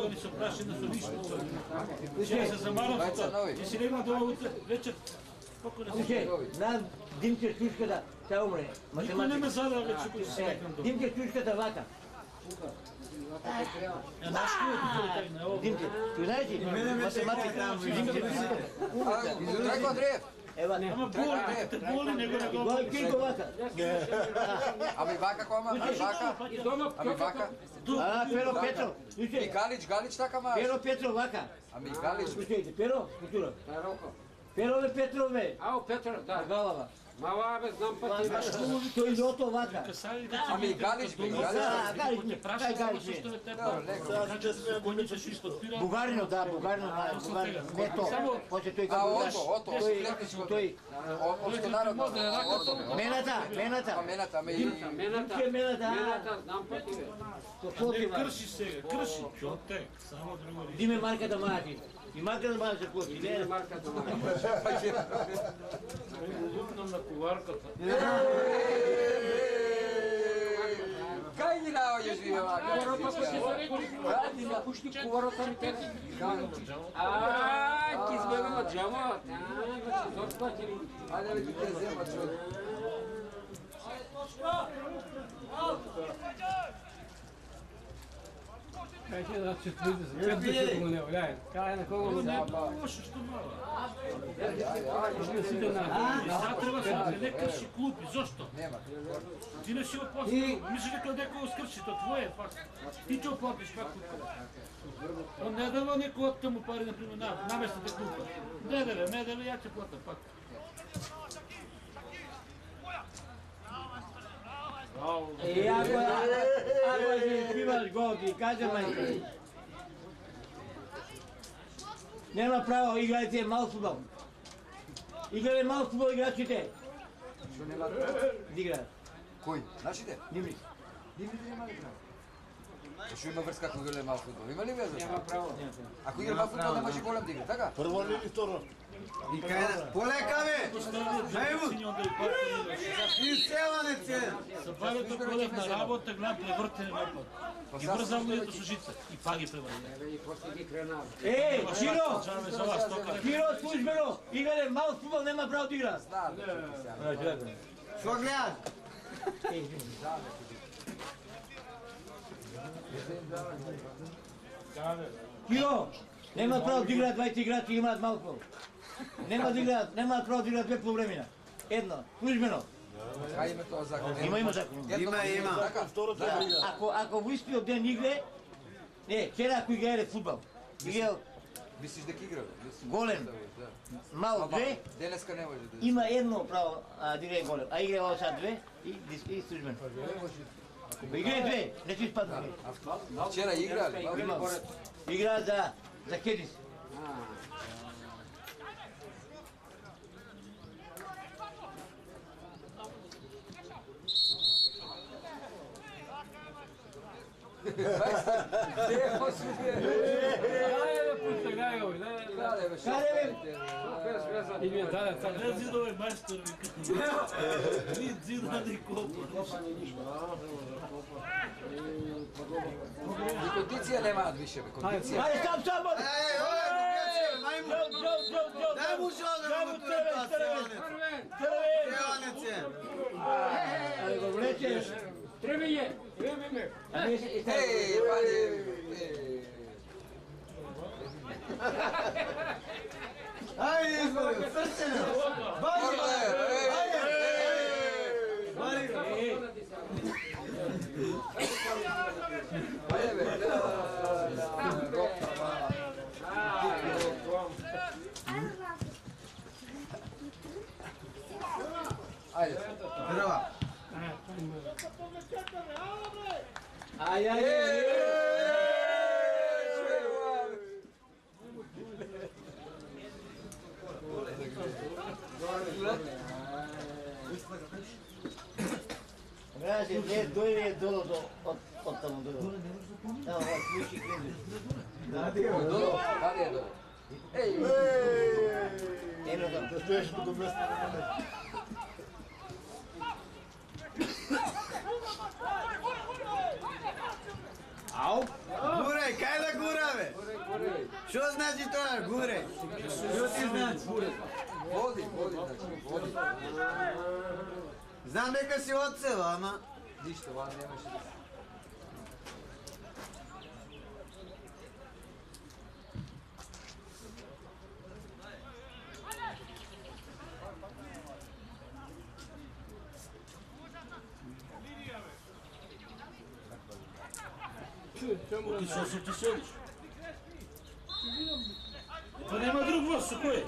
oni su prašeni da su ništa. Ще се замарам с това. И си нема долу вечер. На Димче Чушката, тя умре. Никой не ме зада вече, който си лекам долу. Димче Чушката вака. Наш кой Димче, ти знаеш ли? Математика. Димче Чушката. Драго Андреев! Ева, Ама боли, него не го... кой го вака? Ами вака кома? Ами вака? Pero Petro, И Галич така ма? Pero Petro вака. Ами Галич. Слушайте, Pero, култура. Pero бе Петро бе. Ао, Петро, да. Галава. Мала бе, знам пъти. Той идиото вака. Ами Галич бе, Галич не, дай Галич не. Бугарино, да, Бугарино, не то. После той А го Ото, склепничко. той. Общо народно. Мената. Мената, ами... Мената, знам пъти бе. Не крши сега, крши. Чоте, само друго ли. Диме марката мати. И марката мати се коти. Не марката ма. Лупнам на коварката. Кай ги наоѓаш ви овака? Ради на пушти коварата ми тети. Ааа, ки збегам от джамот. Ајде бе, ти те зема човек. Каже да се твърди за пет души го не вляе. Кай на кого го не. Лошо што мало. Сега треба се не крши клупи, зошто? Нема. Ти не си опости, мислиш дека некој скрши, то твое пак. Ти ќе оплатиш како Он не дава некој од таму пари, например, наместо да клупа. Не деве, ја ќе платам пак. И ако имаш гол, ти кажа мајка. Нема право, играјте мал фудбал. Играјте мал фудбал играчите. Што нема? Да играат. Кој? Нашите? Димрис. Димите нема ли право? Што има врска ако играле мал фудбал? Има ли веза? Няма право. Ако игра мал фудбал не може голем да игра, така? Прво или второ? И кај полека бе! Изселанец! Забавето колев на работа, гледам превъртене напад. И връзам лето с жица. И пак ги превъртене. И после ги кренав. Киро, службено! Играјте мал фудбал, нема право да игра. Знаат, Што гледат? Киро, нема право да играат двајте играчи, имаат мал фудбал. Нема да играат, немаат право да играат две полувремена. Едно, службено. Кај има тоа закон? Има закон. Има. Така, Ако во истиот ден игре, не, вчера ако играеле фудбал, играл мислиш дека игра? голем, мал две, Денеска не може да... има едно право да играе голем, а играе ова сад две и службено. Играе две, не си спадна. Вчера играли? Игра за Хедис. Две зидове майстор вика. Три зида не копа. И кондиција немаат више, бе, кондиција. Ајде, сам! Дај му жога да му трпа селанец! Ајде го влечеш. Треби ме. Еј, вали, Ајде, избори, срцено! Ајде, бе. Ајде. Дрва! Grazie, ne dojde dolo od tamo dolo. Evo, ključi krendu. Долу? Каде е долу? Еј! Eno tamo. Да стоеш на место. Ау! Гурај, кај да гура, бе? Що значить то гуре? Що ти значиш? Води, znači, vodi. Znam neka si odsela, ama... Ništa, van nemaš da... Ti što su ti sediš? Pa nema drug voz, su koji?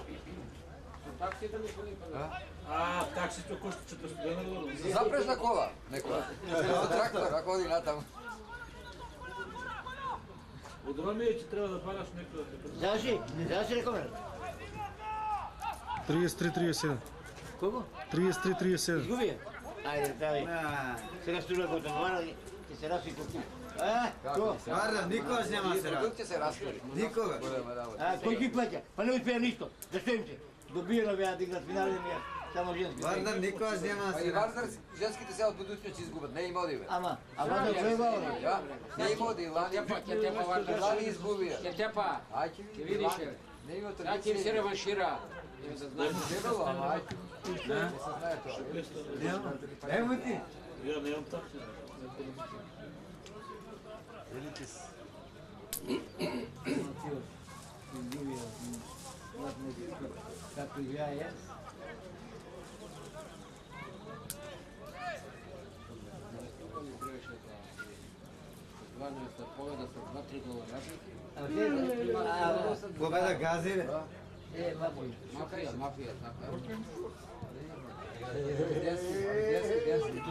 A, taksi to košta 400 dinara. Zapreš na kola, neko. Traktor, ako odi na tamo. Od Romijeća treba da paraš neko da te... Završi rekomer. 33-37. Koliko? 33-37. Izgubio? Ajde, davi. Сега ще друга готова и се разви купи. То? Varda, nikoga s njema se radi. Produkt će se rastori. Nikoga. Koji ti plaća? Pa ne uspijem ništa. Zašto im se? Dobio bi ja da igrat finale, mi je samo ženski. Vardar, nikoga s njema Pa se i radi. Vardar, ženskите се od budućnosti izgubat, ne ima odive. Ама, а Вардар кой е бавно? Ja, ne ima odive, lani izgubio. Ketjapa, Ajde, ti vidiš je. ne ima Ja ti tradicije. se revanšira. Debelo, ama ajde. Ne se znaje to. Evo ti. Ja nemam taksi. Vidite se. Izgubio. Kako igraje? Poveda sa 2-3 gola razlike. Pobeda Gazire. Mafija, tako je. Desni.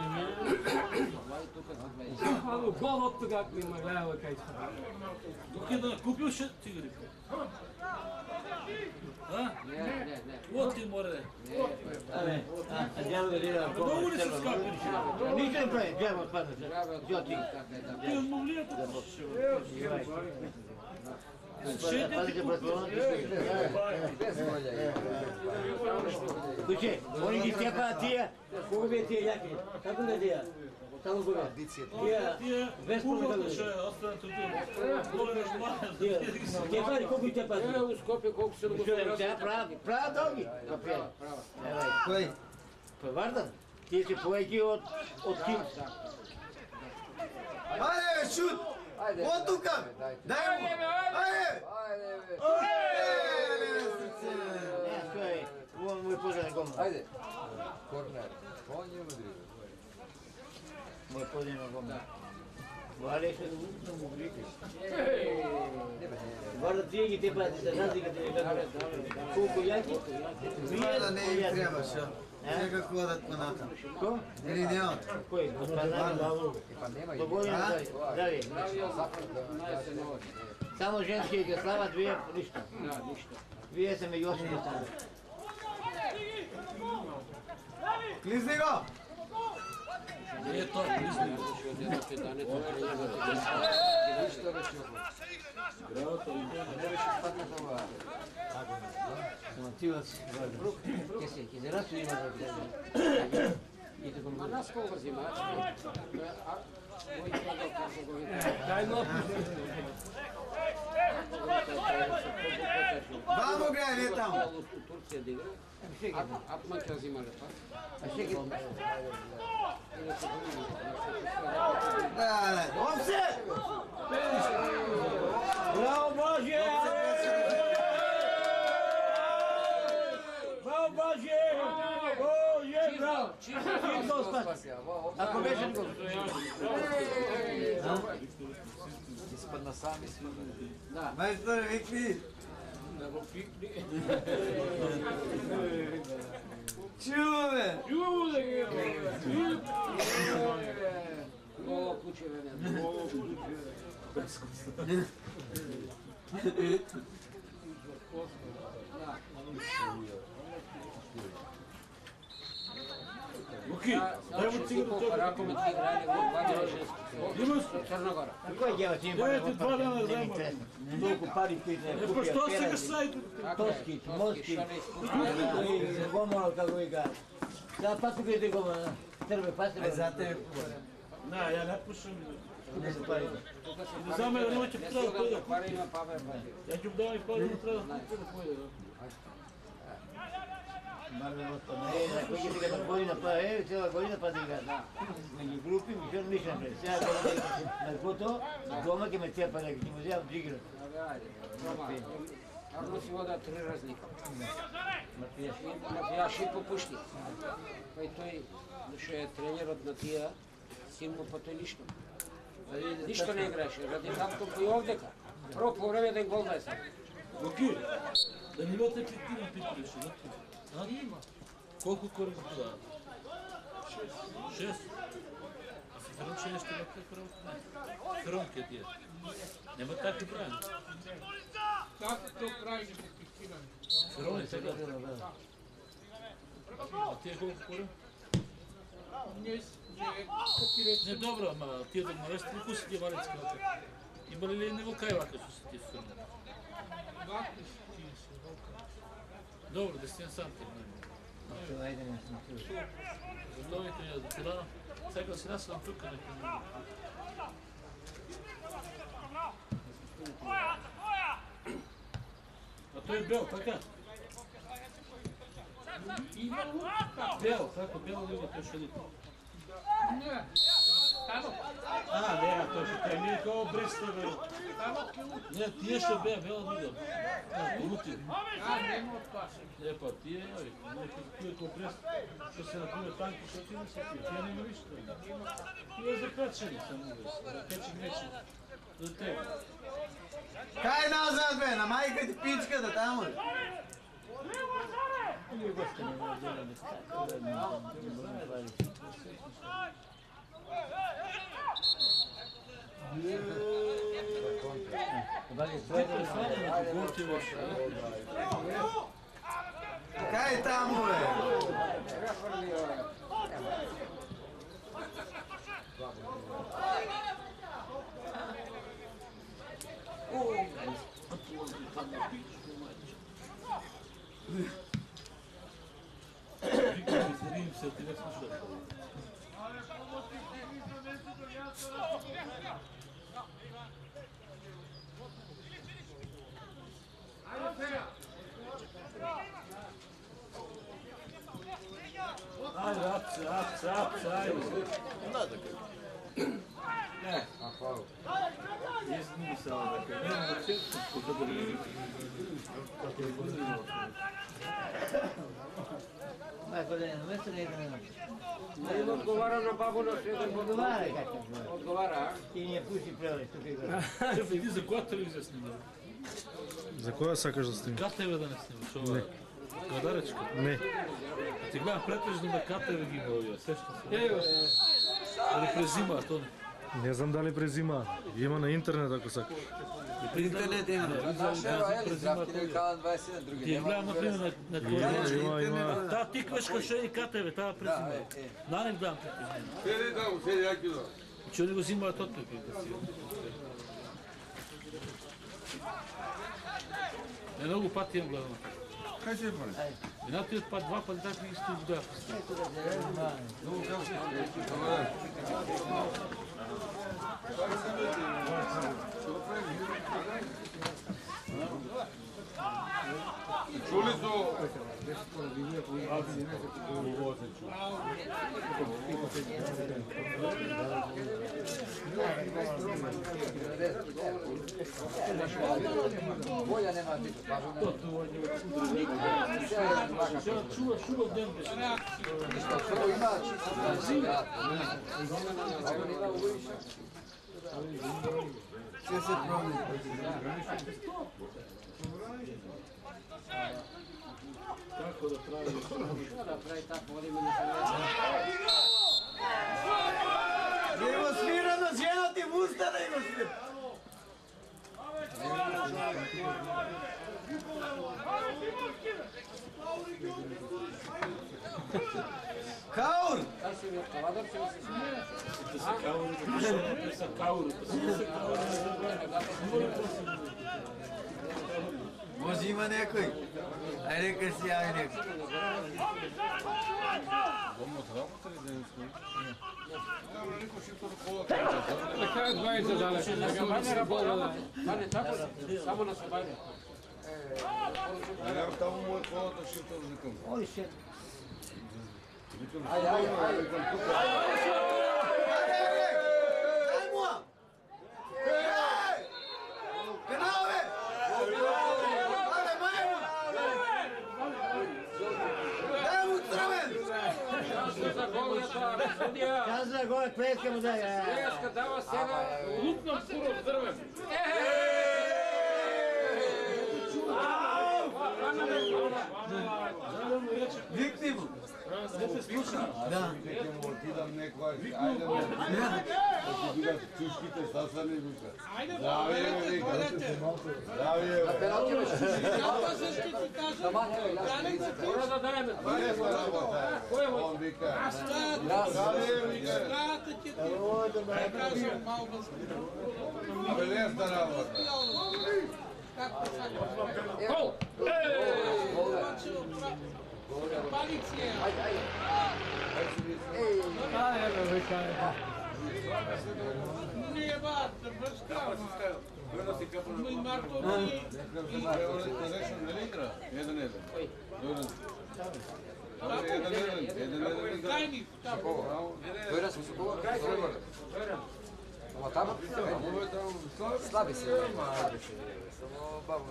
Gol attı kalkmayayım bak la bakayım. Dok je da kupio še cigari. Ha? Ne. Вот ti more. Абе, дявол да дира. Много ли са скапили? Нищо не прави, дявол падна. Взел ти. Ти от мовлията Пазите предположението. Bez volja. Слушай, они ги степа тия, хубавия тия яки. Како да тия? Само губя. Тия, без Публата ще помогали. останат от това. Горе Тия, степа ли колко и степа? U Skopje koliko se Що е, сега права дълги. Koji? Па Вардар, ти си повеки от Ким. Ajde, šut! Ajde. Otukam! Daj mu! Ajde! Ajde. Що е, това му е познан гол. Ajde. Korner. On je udrio. Му е познан гол. Вале ще да му грите. Вардар, тия ги тепа, разликата е kako. Колко яки? Varda ne im treba, šo? Neka hodat manata. Ko? Ili nema? Koji? Gospodar. Pa nema i. Dogovoreno zdravi. Само женски ги слават, вие нищо. Вие се ме Йосиф остане. Klizni go! Не е то, мисли. Самотиваc, ќе се расу има да гледа. И така A nas koliko zima? Daj nopu. Vamo gre, ne tamo! U Turcije da igra. Atman će razimali, pa? А ще ги... Daj, offset! Браво, Боже! Браво, Боже! Боже, браво! Чисто спас! Ако беше гол. Ispad na sam ispad. Majstor, vikni! Čuve! Ovo kućeve ne. Луки, дай му цигара това. Rakomet igrali u Bangladešu. Crna Gora. Кой дява ти им Дайте 2 дена не ми взема. интересно. Толкова пари, които не Е, купя. па що сега пера, сайто? Тоски, моски. Što ne iskustva. Не го моля kako ига. Да, па тук е го търбе, па се Aj za tebe. На, я не пушам. Не са пари. Да знаме, немojte Не право се пари има Павел. Ja ću dam i paru, treba da pojede. Koji će ga godina pa, cijela godina pa da igra. Među grupi mi što ništa ne. Сега на фото, дома ке ме цепа neki, ќе му вземам да игра. Арно си вода 3 разлика. Матијаш. Матијаш и попушти. Па и тој што е тренерот на тие, силно па тој ништо. Ништо не играше, ради татко и овдека. Прво по време ден гол да е сам. Окей, да не имате петина пипреше, да? Колко кораба подават? 6. А в Феронче нещо не е право. Феронке тия. Нема така правилно. Kako to pravi detektivan? Фероне сега. А тия колко кораба? Не добро, ама тия да не вести ли си ги валецки опет? Има ли него кайвака su se ti фирме? Dobro, 10 santi. Ajde, ne sam čuo. Готовите я до туда. Сега си нас съм тук. А той е бел, така? Бел, како бел лига той ще лига. Не, той ще той не е kao Бреста, бе. Не, тие ще бе, бел лига. Лути. Не, па тие, тие kao Брест, što se napune tanki, što ti ne se pije. Тие nema ništa. Тие за печени samo uvijek, za pečen neće. За тебе. Kaj nazad, be, na majka ti pičkata tamo. Ili goste ne može da Kaj je tamo, be? Видим се, ти не слушаш. Ajde, apce, ajde. Ne. A, hvala. Jest misao, dakle, nema na četku što da bi kako je budilo. na mesto ne ide na Не им одговара на бабу на седен гол. Odgovara kakav je. Одговара, Ti nije pusti preleć, тук игра. Шеф, иди за која телевизија снима? За која сакаш да снимаш? КТВ да не снимаш, ова гадаречка. Не. А ти гледам претежно на КТВ ги има овие, сеща се. Дали презима то не. Не знам дали презима. Има на интернет ако сакаш. Интернет има. Нашева, ели, здравки на Канал 21, други Ти ја няма. гледам, например, на Има. таа тиквешка што е КТВ, таа презима. На не гледам претежно. Седи таму, седи, јаки да. Че они го взимаат од тук, да си. Много пати имам гледам. Kaj će pa? Едната пат, два пати така исто изгледа. Čuli su... Bolja nema biti, pa Čuva dembe. prvo ima čisto zimlja. A on ima uliša. Sve se promeni. Kako da pravi? да прави така, одиме на седен. Da ima svirano, žena ti v usta da ima svirano. Kaur! Kaj si vi, kavadar se mi se smije? Да се каури, да се каури, да се каури. Vozi има някой. Айде нека си яви някой. Така е 20 далече. Бане, tako samo na Sabajne. Няма там му е колата шифта, викам. Ой, ще. Викам тук. Дай му! Канал, бе! Абе, май му! Дай му трамен! За голията, судия. Казва го е клетка му дай. Преска дава сега. Лутнам скоро здраве. Викни му! Да. Нека му отидам некоя. Айде, да ти видят чушките, сасани, вика. Здравей, бе, вика. Здравей, бе. Мора да даеме. Лесна работа е. Он вика. Здравей, вика. Абе, лесна работа. Гол! Slabi se, samo babu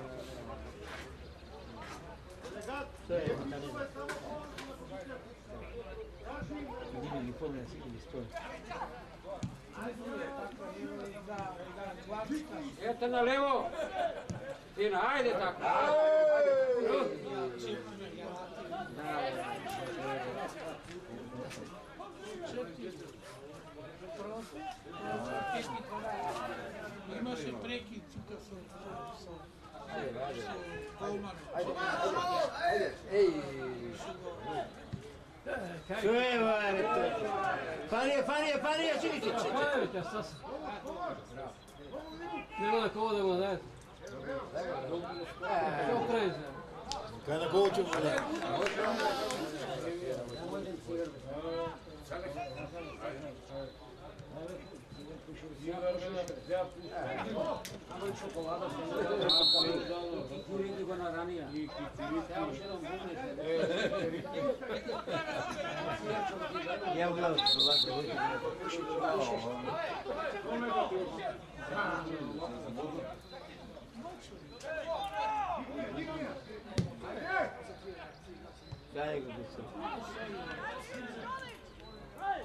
Диви ги помня си ги стои. Ето на лево. Тина, айде така. Имаше прекид тук с Чуе, бе, Фания, чекайте. Няма на кого да го даде. Какво прави? Kaj na kogu ćemo da? Шоколада, курили го на ранија. Я гледам шоколада. Дай го бисо.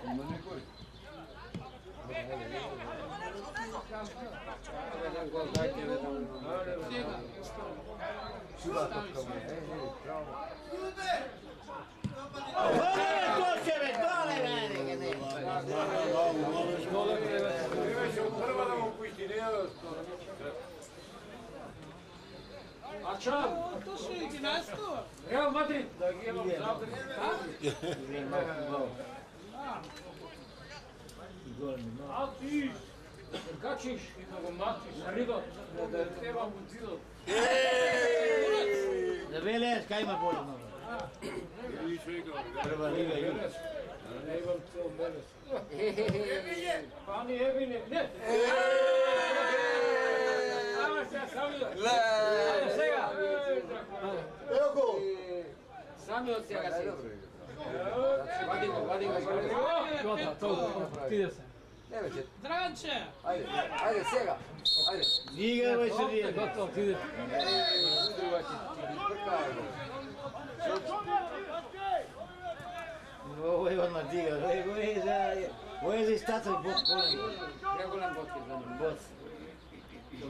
Има никой. Jedan gol dajte, jedan. Akşam. To su i gimnasto. Real Madrid. Da gledam Zagreb. A ti? Kačiš? Idemo matiš. Rido. Da treba mu cilot. Da Velez, kaj ima bolje mnogo? Prva liga i Juras. Ne imam ceo Velez. Pani Evine. Ne. Ama se Samio. Le! Sega. Evo go! Samio se ga se. Vadi go. Gotov, to, ti se. Ne veće. Draganče. Ajde, sjega. Ajde. Liga ovaj se dije. Gotov, ti se. Ovo je odmah diga. Ovo je za istatak bot kolegi. Regulan bot je za njim. Bot.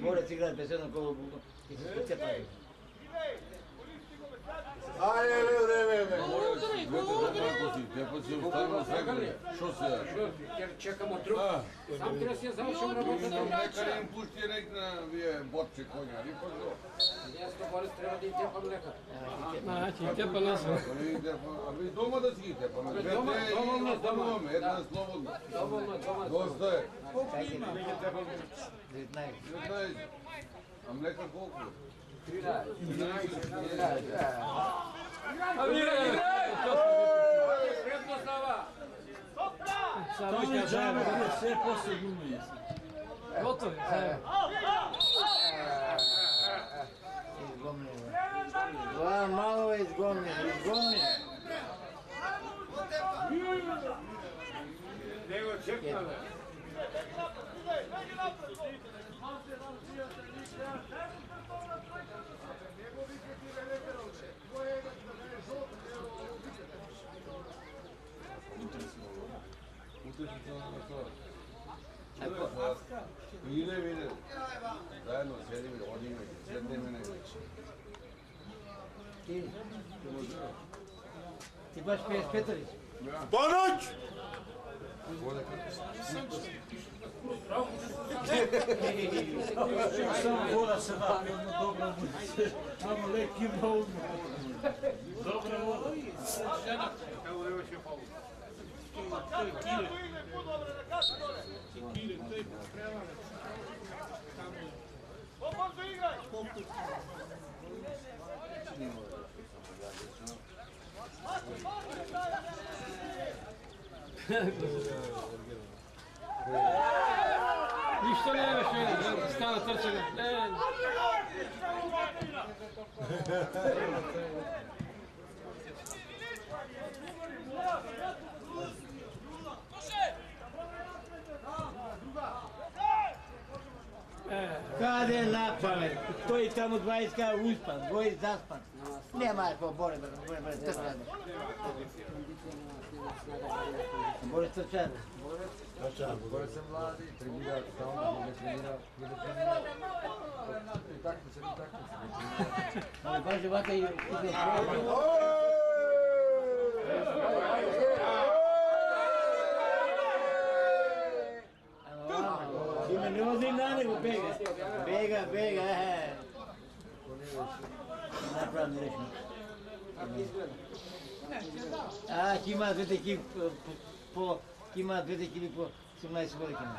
Borac igra bez jednog kola buga. I se pocepaju. Ajde, vreme. Що се? Jer čekamo drug. Sam treba si je završen работа. Нека им пусти рек на вие ботче коња, ни пожо. Јас то Борис треба да им тепам лека. Znači, tepa nas. А ви дома да си ги тепаме. Една слободно. Доволно, дома. Доста е. 19. 19. A mleka koliko? 13. To je džame, sve posle glume. Gotovi. Izgomljeno. Dva malo je izgomljeno, izgomljeno. Nego čekale. Vide. Zajedno sjedimo, odimo, sjedne mene. Ti baš Petrović? Ponoć! Samo voda se da, jedno dobro bude. Samo leki vodu. Dobra voda. To je kile. Kile, to je prelana. Ništa ne više, stano trčanje. Kad je napamet, stoji tamo 20 uspan, dvoji zaspan. Nema ko Bore trčane. Bore trčane. Gore sam mladi, trenirao tamo, ne trenirao, bude trenirao. I takmice. Ali baš ovako i Ima ne vozi na nego bega. Bega. Napravno rešimo. A, ima dve ekipe po 17 velikima.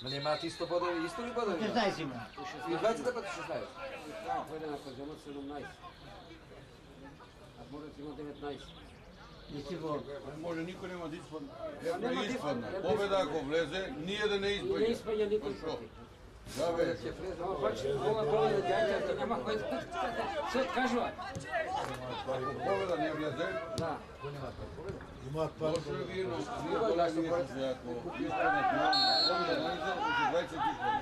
Ma nemate isto bodovi, isto li bodovi? 16 ima. I 20 pa 16. Pojede na Kozemac 17. A Borac ima 19. Nisi Bog. Može, niko nema da ispadne. Ispadne. Pobjeda ako vleze, nijedan ne ispadne. Ne ispadne nikom protiv. Da već. Ova dole da djađa, da nema koji sve kažu. Ako pobjeda ne vleze, Da. došlo je vino, nije dole mjeseca, ako ispadne pobjeda ne vleze, 20 ispadne.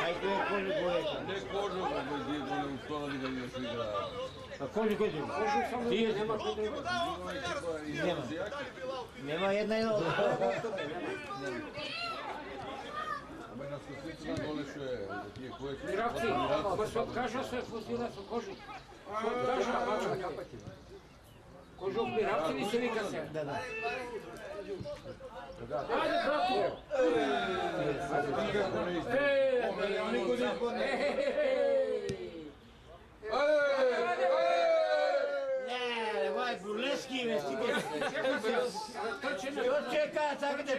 Aj to je kožu boje. Ne kožu, nego je dole u stola da ga još igra. Pa kožu. Kožu samo nema koji drugo. Nema jedna. Ама на скоците на доле што е, тие кои се... Миракци, ko se odkaža sve fuzira su koži. Odkaža, kožu miravci ni se vika se. Da. Ajde, bratu! Ne, ovaj burleski investitor. Čeka, tako da...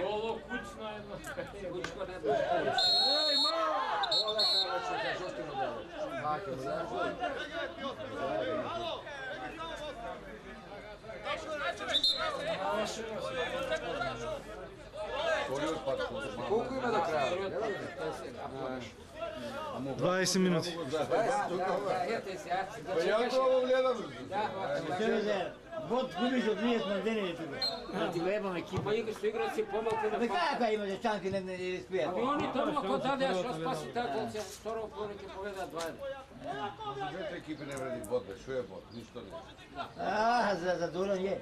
Golo kućna jedno. Kućko ne bude. Voda kao će za žustinu dole. Hake mu daš. Koliko ima do kraja? 20 minuti. Па ја тоа гледам. Вот губиш от ние сме денели тук. Да ти го ебам екипа. Ама играш играци по-малко на Абе кака има дечанки не спият? Ами они тamo ko dade što spasi tako se второ повеќе поведа 2. Двете екипи не вреди бот, бе, шо е бот, ништо не. А, за Дуран е.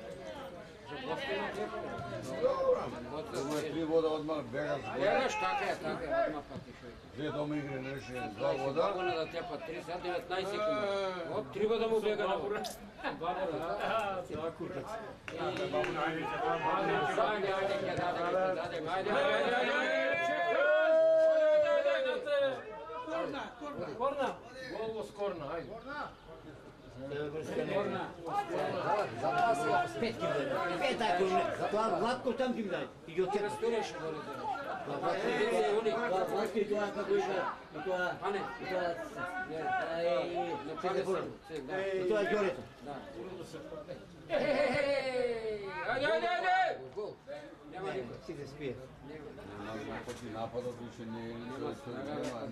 Тоа е 3 вода одмар бегаш. Бегаш така е, одма пати шо. Две дома игри не реши, 2 вода. Могу да тепа 3 сад 19 секунди. Оп, 3 вода му бега на бура. 2 вода. Това куркац. Korna. Golo s korna, ajde. Пет кидали. Пет ако не. Това Владко там кидали. И от тях. Разбираш ли горе? Това Владко и това како иша. И това... Ане? И това... И това Ѓорето. Ајде! Нема никој. Сите спие. Нападот више не е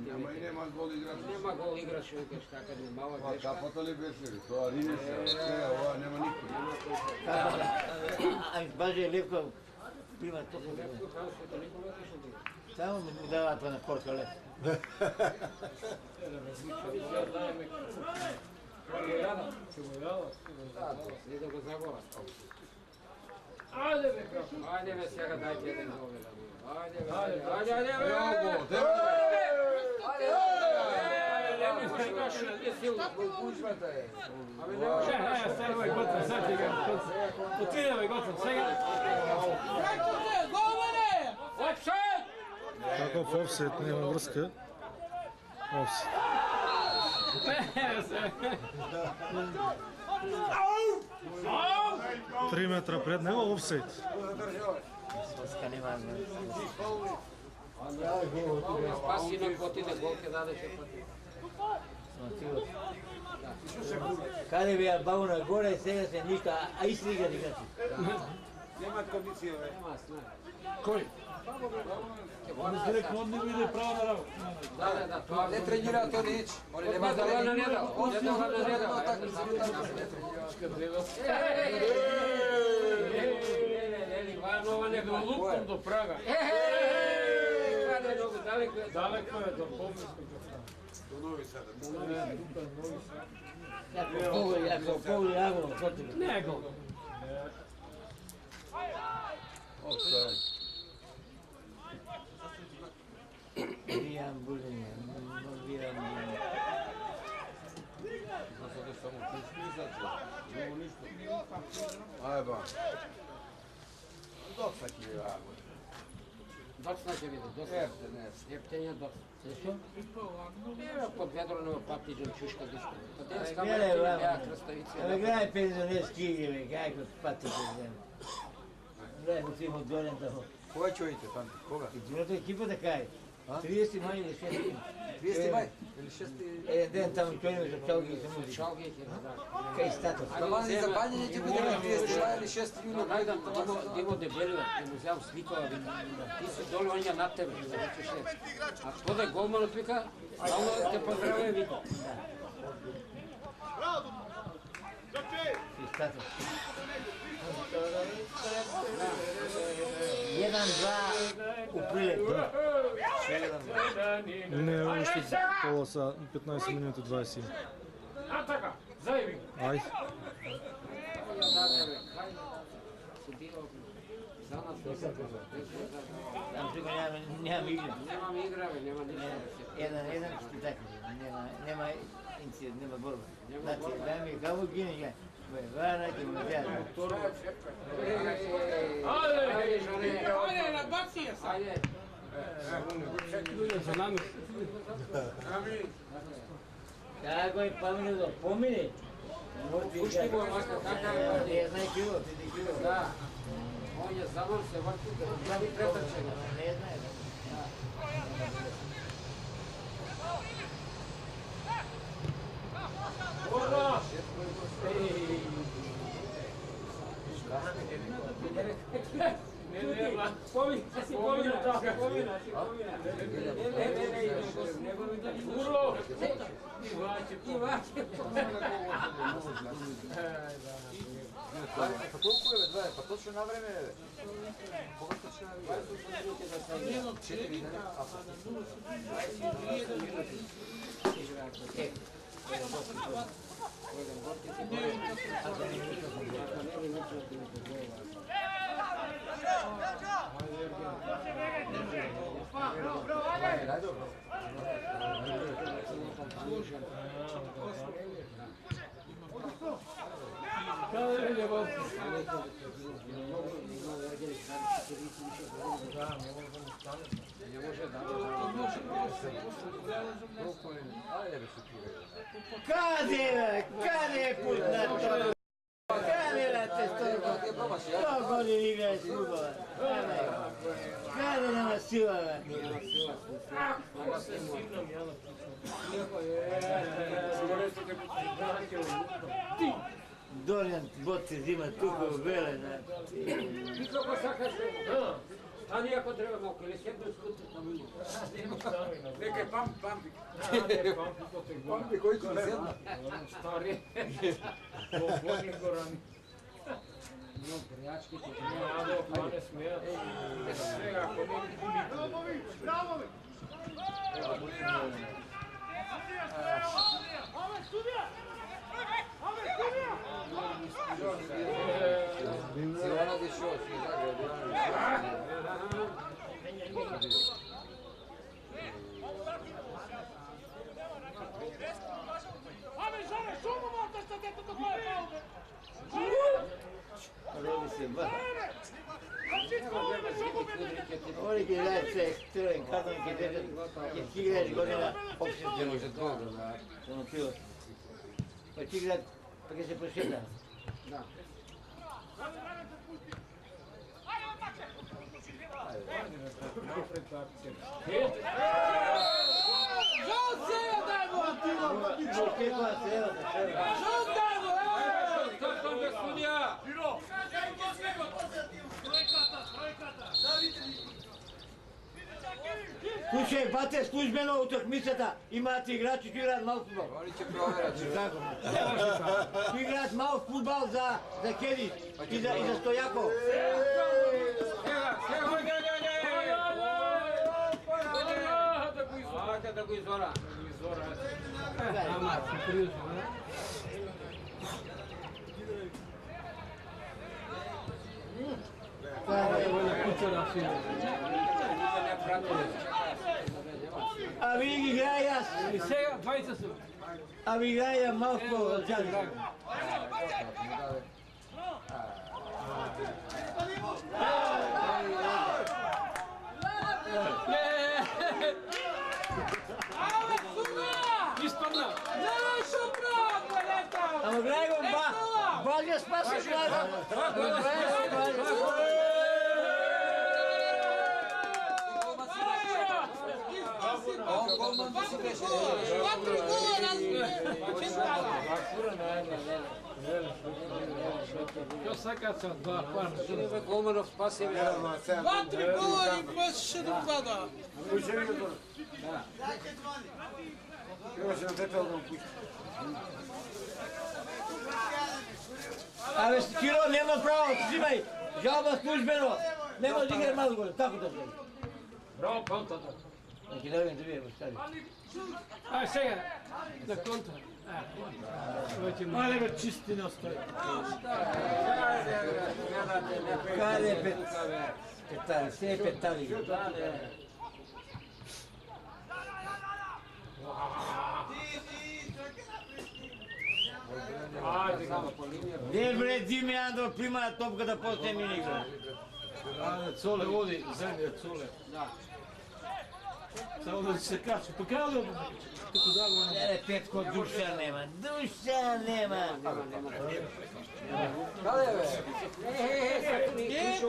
нема и нема гол играч. Нема гол играч, вика што така не мала Па грешка. капата ли беше? Тоа Ринеше, сега ова нема никој. Ами баже Левко прима топло. Само ми даваат на порка лев. Не да го забора. Ајде бе, како. Ајде бе, сега дајте еден гол. Ајде бе! Сега е готов, сега. Отидеме готов, сега. Каков офсет, нема врска. Офсет. 3 метра пред него офсет. Спаска нема. Спаси на отиде гол ке дадеше пати. Каде беа бауна горе, сега се ништа, а исти игра играчи. Нема кондиција, бе. Нема сна. Кој? Директно он не биде право на работа. Да, тоа Не тренира тој нич. Они нема Одма дала на недел. Одма Одма на недел. Иванова не го Луптом до Прага. Каде много далеко е. Далеко е до Поморскog. Ако погледа јаво, против. Не е гол. Вијам булење, вијам булење. Ај ба. Доцна ќе ја. Доцна ќе биде, доцна. Ептење доцна. Зашо? Ева под ведрено патиџан чушка дишка. Па днес Гледај, камера браво. ја крставици. Абе, гледај пензионерски игри, бе, како пати ќе земе. Гледај, го си од долен тако. Кога ќе одите таму? Кога? И другата екипа така е. 30 мај или 6. 30 мај или 6? Еден ден таму тојме за чалги и за музика. Чалги ќе да. Кај статус. Тавани за бањење ќе биде на 30 мај или 6 јуни. Најдам Димо Дебелива, ќе му земам сликава, ти си долу онја над тебе, да речеш не. А поде голманот вика, само те поздравя вика. И статус. 1-2 у прилеп. Не, уште пола са 15 минути 20. А така, заеби. Ај. Там тука нема игра. Немам игра, бе, нема ништо. Jedan i tako, nema incident, nema borba. Znači, da mi kako gine, vara će mu zjati. Ајде, Жоне. Ајде, набаци ја са. Ајде. Ljudje za nami. Kako je pamine do pomine? Пушти го, мака, така е. Не знае криво, ти не криво. Да. Он je zaman se vrti, da pravi pretrčenje. Не знае. Па колку е бе, два е, па точно на време е бе. Кога точно на време? 4 дена. Каде 100 godina igraš fudbala. Kada nema sila, ve. Dorijan boce zima tuko vele, ne. Kako sa kaže? Stani ako treba malo, ili sjednu skutu tamo ima. Neka je pampi. Pampi koji će sjedna. Stari. Bogli gorani. No, prijački ti. Ado, pane smija. Svega, ako ne bi Silvana deixou, assim, Rodi se ba. Oni che ragazzi, in casa che ti igraš godina, opšte se sono più. Pa ti igraš, perché se prošeta. Da. Slušaj, bate, službeno utakmicата, имате играчи, които играят малко футбол. Oni će provjerati. Tako. Ti играят малко футбол за Кедис и за Стояков. Da go izvora. Ama, se priuđu, ne? Evo na kućara svi. А ви играя, I сега, dvojica su. а ви играя малко джази. Ispadna. Ама гледай го, Божия спаси, гледай го. Kjo sakaca, dva par. Golmanov spasi me. 2-3 гола и plus 7 вода. Абе, Киро, нема право, взимай. Жалба службено. Не може да играе малко горе, tako да бъде. Bravo, kontra. Neki da vidim da vidim, stavi. A сега, na kontra. Ale već čistina stoji. Kada je petali, sve je petali. Gdje bre Dimijandro prima topka da postaje mini igra? Cole vodi, zemlje Cole. Da. Samo da se kače. Pa kada li kako da ono? Ne, Petko, duša nema, duša nema. Kada je ve?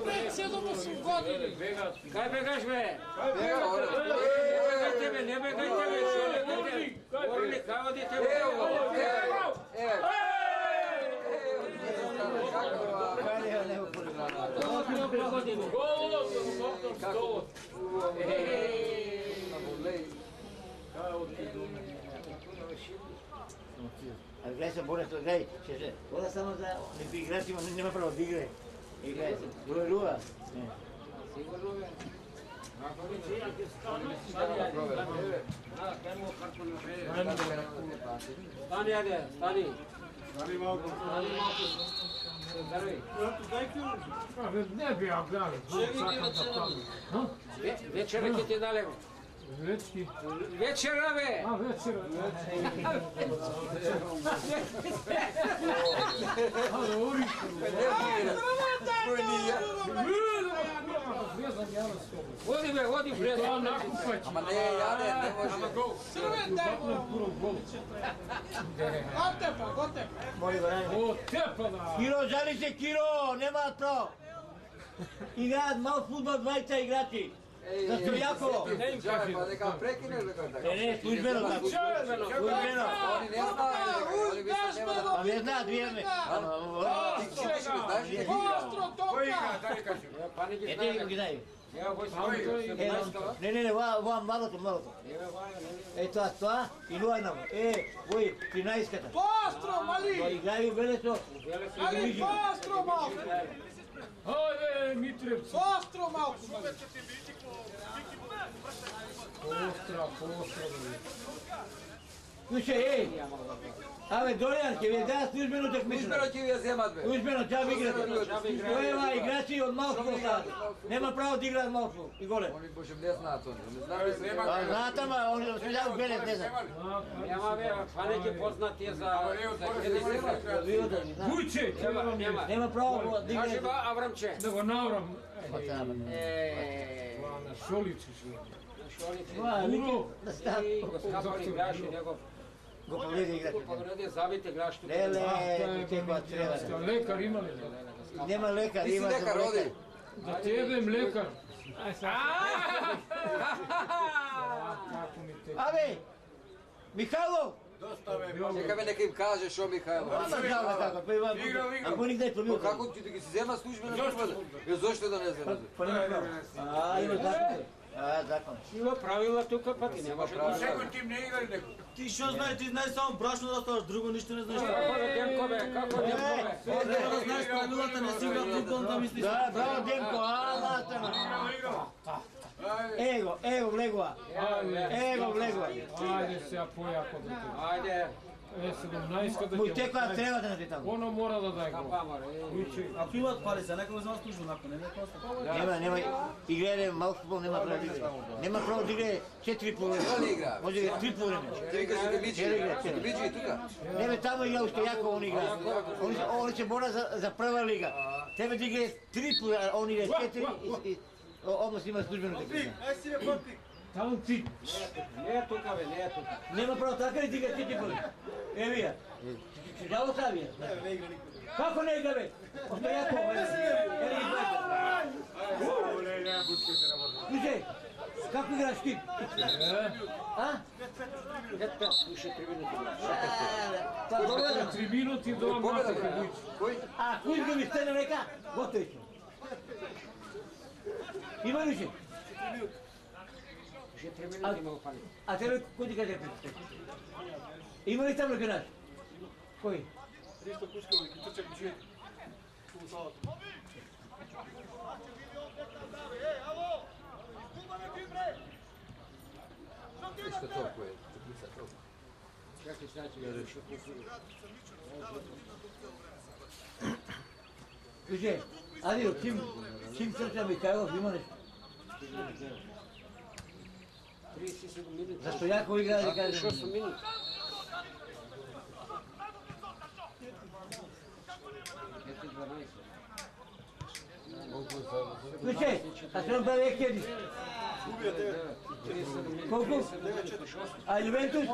Pred 7-8 godini. Kaj begaš be? Bega, ora. Ne begajte me, šole. Orli, kao di tebe. Kada je nego poligrana? A gledaj se, Bore, to gledaj, še, voda samo za neki igračima, nema pravo da igre. I gledaj se, ruva. Stani, ajde, stani. Stani malko. Ne bi ja gledali, sakam da pali. Večera će ti dalevo. Večki. Večera be! A, večera. Ali uri. Vodi be, vodi bre. Ama ne jade, ne može. Crven demo. Gotepa. Molim ga, O, tepala! Kiro, žali se Kiro, nema to. Igrat, malo futbol, dvajica igrati. Za Stojakovo. Džabe, pa neka prekineš da kaže tako. Ne, službeno tako. Službeno. Oni ne znaju, oni bi se nema da... Pa ne zna, dvijeme. Ti znaš da igra? Ostro toka. Pa neki Ete ih znaju. Ja voj sam. Ne, vam malo to. Eto, a to, i nuajno. Voj, 13-kata. Ostro, mali. Igraju bele to. Ali ostro malko. Hajde, Mitrevci! Ostro malko. Slušaj, ave Dorijan će vi da službeno takmičenje. Službeno će vi zemat be. Službeno džab igrati. Ova igrači od Malskog sada. Nema pravo da igra Malskog i gole. Oni bože ne zna to, ne zna da se... Pa znate ma, oni su dao bele, ne znam. Nema vera, pa neki poznat je za Vujče! Nema pravo da Kaži igra. ba Avramče. Nego navram. Na Šolići su. Šolici. I gospodin igraš i njegov. Go povedi igrati. Povedi zavite igraš tu. Lele, čekva treba. Lekar imali. Nema lekar, Ti si ima neka rodi. Da tebe mlekar. Ave, Mihajlo! Neka me neka im kaže što Mihajlo. Ako nikda je probio. Kako ti da si zema službeno prvo? Zašto da ne znam? Pa nema pravo. Ima zakon. Zakon. Ima pravila tuka pa ti ne može. Ti što znaš, ti znaš samo brašно да ставаш, друго нищо не знаеш. Kako Demkove? Трябва да знаеш правилата, не си играл футбол да мислиш. Da, bravo Demko, latano. Evo Vlegova. Evo Vlegova. Ajde se, ja pojako da te. Ajde. 17 kada Mu te... tekva treba da ne te tamo. Ono mora da daje gol. Kapamar. Ако имат пари, за някой взема служба, ако не коста. Nema, igre, malo futbol nema pravo da igre. Nema pravo da igre 4 po vreme. Da li igra? Može 3 po vreme. Ti igraš u Biđi? U Biđi i tuka? Nebe tamo igra u Stojako, on igra. Oni se bora za prva liga. Tebe da igre 3 po vreme, on igra 4 i odnos ima službenu tekmiju. Tamo ti. Ne tukave, ne tuka. Nema pravo tako li ti igra 4 po vreme. Evo ja. Dalo sam je. Kako ne igra već? O Stojako, Slušaj, kako igraš ti? A? Eto, više 3 minuta. Pa dobro. 3 minuti do vam Pobjeda napaka bre. Vujče. Koji? A Kuzgo mi stane neka, gotovi ću. Ima više. Više 3 minuta ima u paniku. A tebe ko ti kaže pred? Ima li tamo neki naš? Koji? Isto toliko je. Čuplica toliko. Čekaj, znači, ja više kupuju. Slušaj, Adil, čim srca Mihajlov ima nešto? 37 minuta. Zašto jako igra da kaže? 8 minuta. Eto 12. Slušaj, a što nam pravi ekedi? Koliko? A Juventus?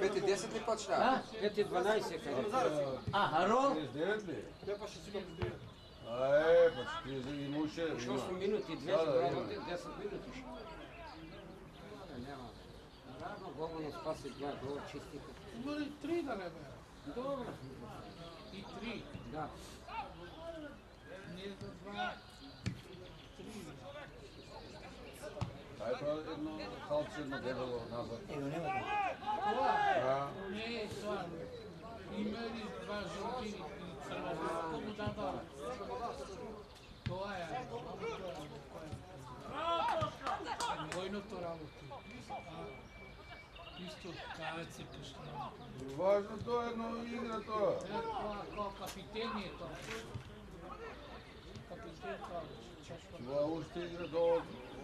5:10 li počne? A? 5:12 kaže. A Rol? 39 li? Pa ti imuše... 8 minuti, 200, bravo, 10 minuti. Nema. Naravno, Golmano spasi 2 gola, čistika. Imali 3 da ne be. Dobro. I 3. Da. Nije do 2. 3. Taj pravi jedno halce, jedno debelo nazad. Evo, nema ga. Не, stvarno. Imali 2 žutini i crveni. Komu da dole? Това е. Vojno to работи. Isto kavec je pošteno. Važno to je jedno igra to. Kao kapiten je to. Kapiten kavec. Това още игра до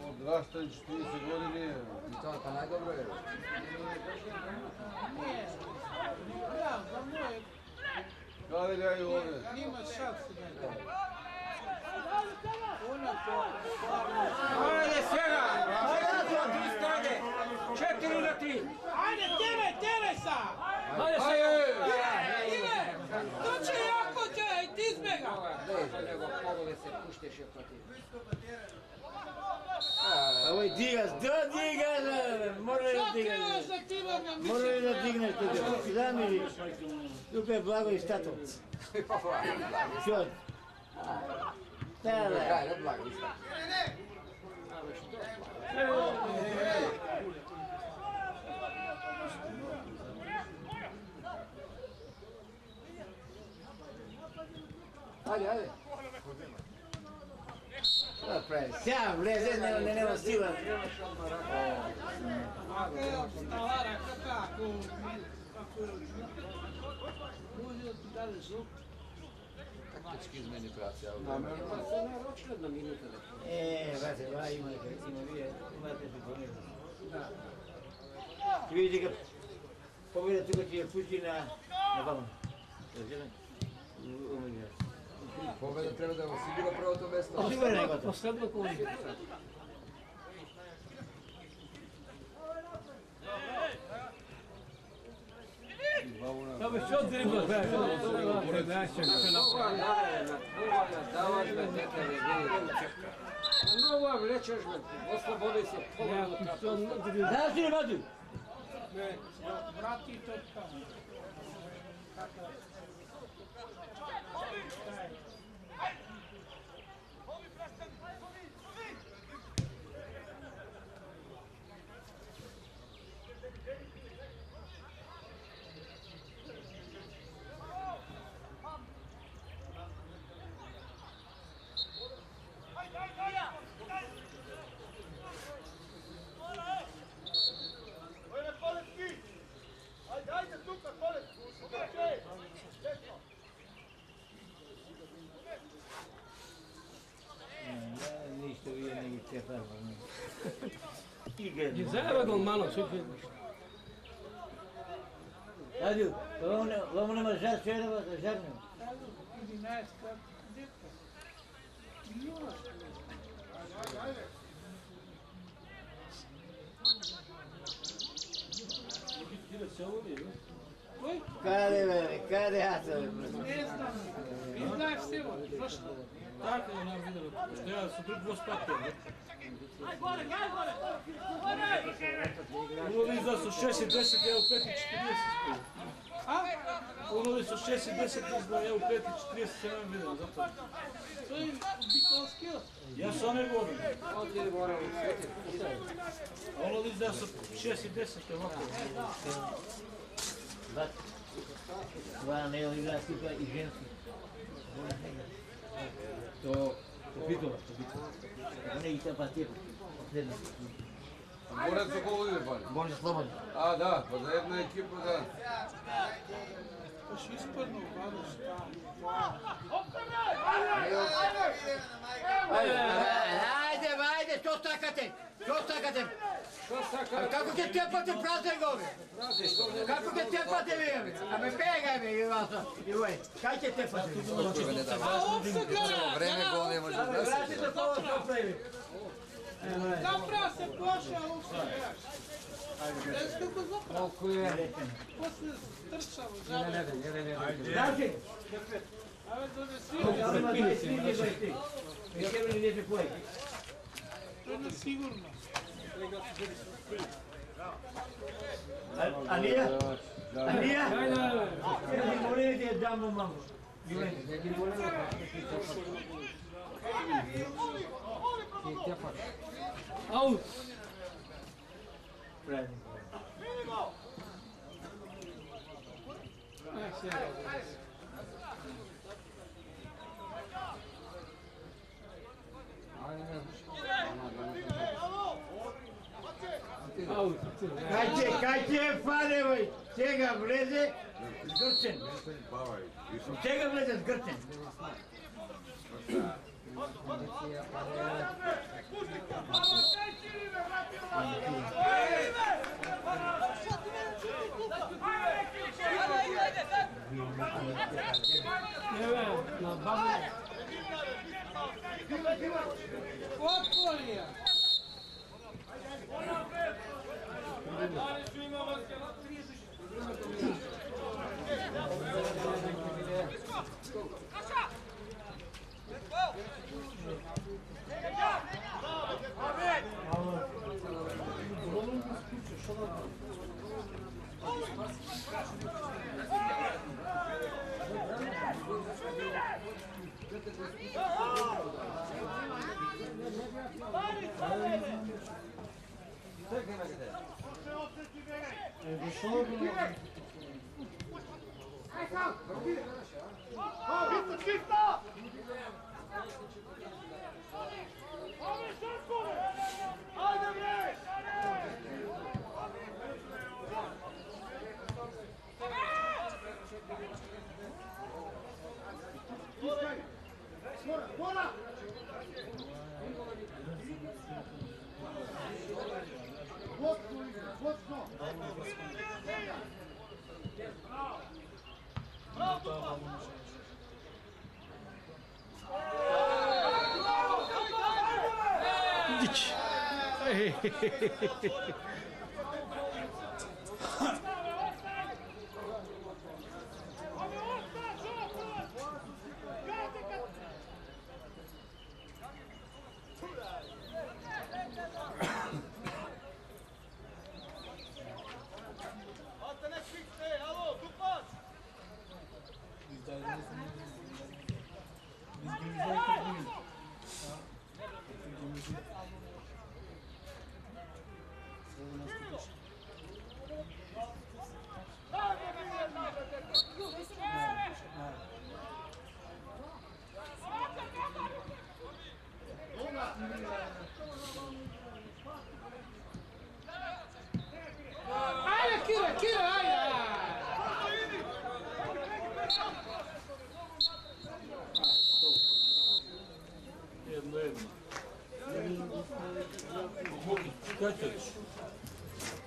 одрастане 40 години. I to pa najdobro je. Не. Да, за мое. Каде га и овде? Нема шанси. Она Ajde svega! Ajde, 3 snage! 4-3! Ajde, tjeraj sad! Ide! To će jako će, ti izbjega! Bliže nego pogode se pušteš je protiv. Ovo je digas, moraju Šta digas. trebaš da ti vam Moraju da digneš tu, zamiri. Тук е Благо и Стато. Що? Та, Daj, ne blago, isto. Ajde, ajde. Šta pravi? Sja, влезе, nema sila. Stavara, kako? Uđe ti dali zub. Taktički izmeni praci, ali... Pa se ne roči jedna minuta da... Brate, va, imate, imate se ponijeti. Vidite ga, pobjeda tuga će je pusti na balon. Razumem? Pobjeda treba da osigura prvo to mesto. Osigura nego to. Posebno kuni. Da bi što dribla, Nova vlečeš me, oslobodi se polovno. Znaš li ne vadu? Vrati to tamo. Ništa vi ne vidite farma. I zajedno malo sve vidiš. Adju, vamo nema žar čerava za žarnju. Idi najest kako djetka. Još. Koji? Kade vele, kade hasa. Ne znam. Ti znaš silo. Zašto? Tako je nam vidjelo, što ja sam drugo spatio. Ulovi za su 6 i 10, ja u 5 i 40 spio. A? Ulovi su 6 i 10, izgleda, ja u 5 i 40 se nam vidio, zato. To je bikolski. Ja sam ne govorim. Ovdje je moralo svetiti. Ulovi za su 6 i 10, ovako. Ova ne igra tipa i ženski. To bitova, to bitova. Ne i ta patija. Borac su koliko ide pari? Može slobodno. A da, pa za jedna ekipa da. Baš ispadnu, vado šta. Ajde, što stakate? Što stakate? Što saka? Kako će tepate prazne gove? Kako će tepate vi? A me pegaj me, Ivoj. Kaj će tepate? A ovdje gara! Vreme gol ne može da se. Vratite to ovo što pravi. Zapravo se pošao, a ovdje gara. Znaš kako zapravo? Koliko je? Posle strčavo, žalo. Daži! Ajde, dođe svi. Ima dve snige, dve ti. Ja kjer mi lijepi poj. To je sigurno. Anija? Anija? Ja ti molim ti damo mamu. Out. Out. Kaj će Fanevoj? Čega vleze? Zgrčen. Čega vleze zgrčen? Na babu. Otvorija. Dik. Ajde, Kire, Kire, ajde! Jedno.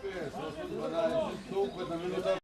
5, 12 minuta